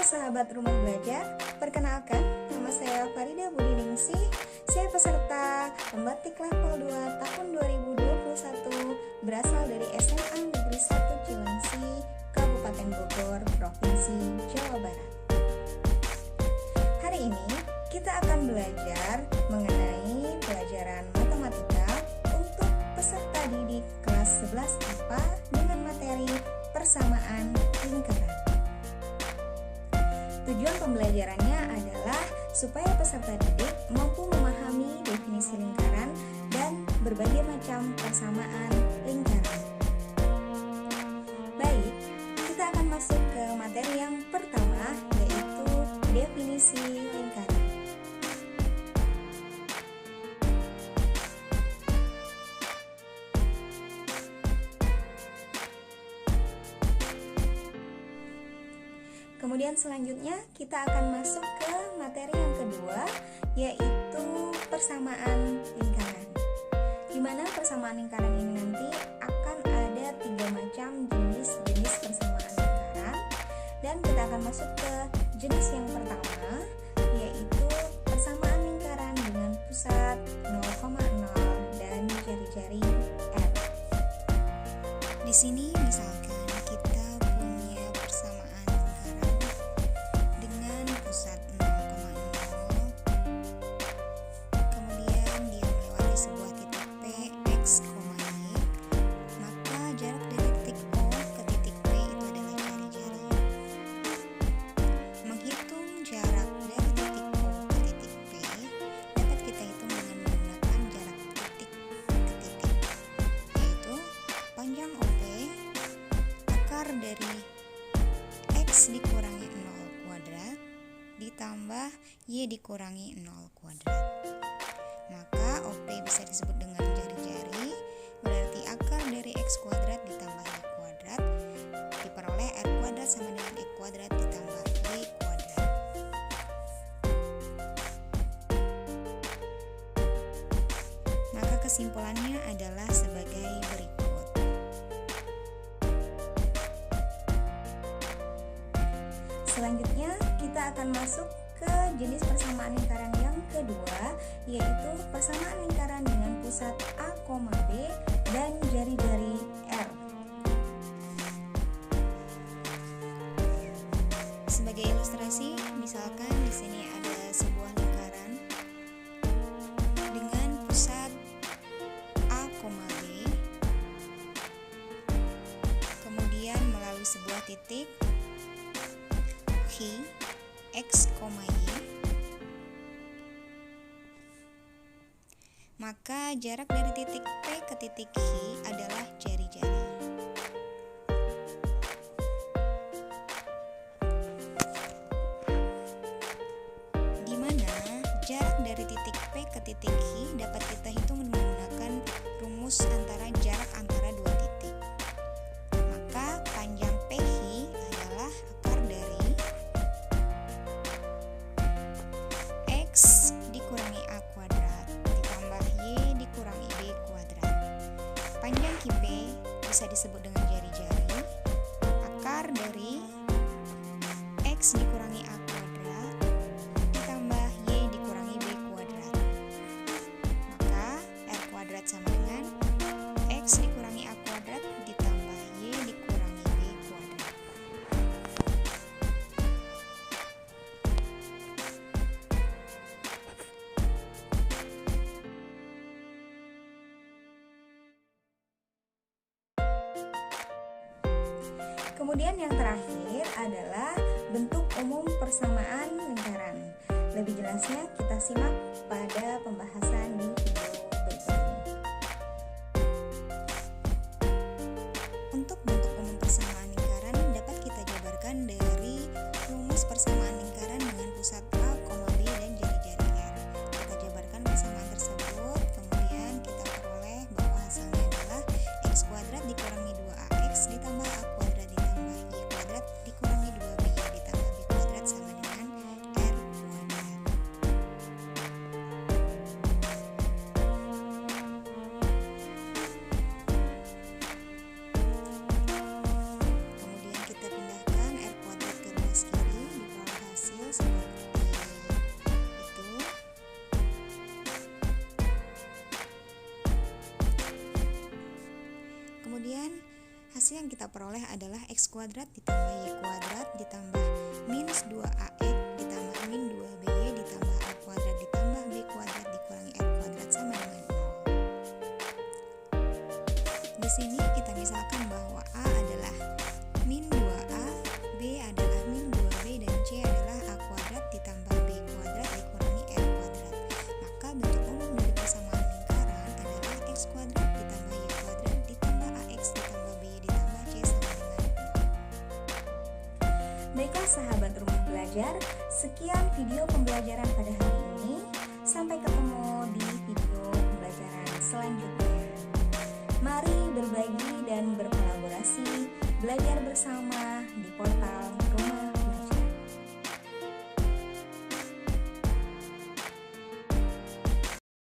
sahabat Rumah Belajar, perkenalkan, nama saya Farida Budiningsih. Saya peserta pembatik level 2 tahun 2021, berasal dari SMA Negeri 1 Cilengsi, Kabupaten Bogor, Provinsi Jawa Barat. Hari ini kita akan belajar mengenai pelajaran matematika untuk peserta didik kelas 11 IPA dengan materi persamaan lingkaran. Tujuan pembelajarannya adalah supaya peserta didik mampu memahami definisi lingkaran dan berbagai macam persamaan lingkaran. Baik, kita akan masuk ke materi yang pertama, yaitu definisi lingkaran. Kemudian selanjutnya kita akan masuk ke materi yang kedua, yaitu persamaan lingkaran. Di mana persamaan lingkaran ini nanti akan ada 3 macam jenis persamaan lingkaran, dan kita akan masuk ke jenis yang pertama, yaitu persamaan lingkaran dengan pusat 0,0 dan jari-jari R. Di sini misalkan kita punya persamaan lingkaran dengan pusat 0,0, kemudian dia melewati sebuah titik P, X, Y, maka jarak dari titik O ke titik P itu adalah jari-jari. Menghitung jarak dari titik O ke titik P dapat kita hitung dengan menggunakan jarak titik ke titik, yaitu panjang OP akar dari X dikurangi 0 kuadrat ditambah Y dikurangi 0 kuadrat. Maka OP bisa disebut dengan jari-jari, berarti akar dari X kuadrat ditambah Y kuadrat diperoleh R kuadrat sama dengan E kuadrat ditambah Y kuadrat. Maka kesimpulannya adalah sebagai berikut. Selanjutnya kita akan masuk ke jenis persamaan lingkaran yang kedua, yaitu persamaan lingkaran dengan pusat A, B dan jari-jari R. Sebagai ilustrasi, misalkan di sini ada sebuah lingkaran dengan pusat A, B, kemudian melalui sebuah titik X, Y, maka jarak dari titik P ke titik H adalah jari-jari. Di mana jarak dari titik P ke titik H dapat kita hitung menggunakan rumus antara jarak antara dua titik. Maka panjang PH adalah akar dari X dikurangi A kuadrat ditambah Y dikurangi B kuadrat. Panjang QP bisa disebut dengan jari-jari, akar dari X dikurangi A kuadrat ditambah Y dikurangi B kuadrat. Maka R kuadrat sama dengan X dikurangi A kuadrat ditambah Y dikurangi B kuadrat. Kemudian yang terakhir adalah bentuk umum persamaan lingkaran. Lebih jelasnya kita simak pada pembahasan di video berikut ini. Untuk bentuk umum persamaan lingkaran dapat kita jabarkan dari rumus persamaan lingkaran dengan pusat A, B dan jari-jari R. Kita jabarkan persamaan tersebut, kemudian kita peroleh bahwa hasilnya adalah X kuadrat dikurangi 2AX ditambah A kuadrat ditambah Y kuadrat dikurangi 2B ditambah B kuadrat sama dengan R kuadrat. hasil yang kita peroleh adalah x kuadrat ditambah y kuadrat ditambah minus 2ax ditambah min 2by ditambah a kuadrat ditambah b kuadrat dikurangi r kuadrat sama dengan 0. Di sini kita misalkan bahwa a adalah min 2a, b adalah min 2b, dan c adalah a kuadrat ditambah b kuadrat dikurangi r kuadrat. Maka bentuk umum dari persamaan lingkaran adalah x kuadrat ditambah y kuadrat ditambah ax ditambah by ditambah c sama dengan 0. Baiklah sahabat rumah belajar, sekian video pembelajaran pada hari ini. Sampai ketemu di video pembelajaran selanjutnya. Mari berbagi dan berkolaborasi, belajar bersama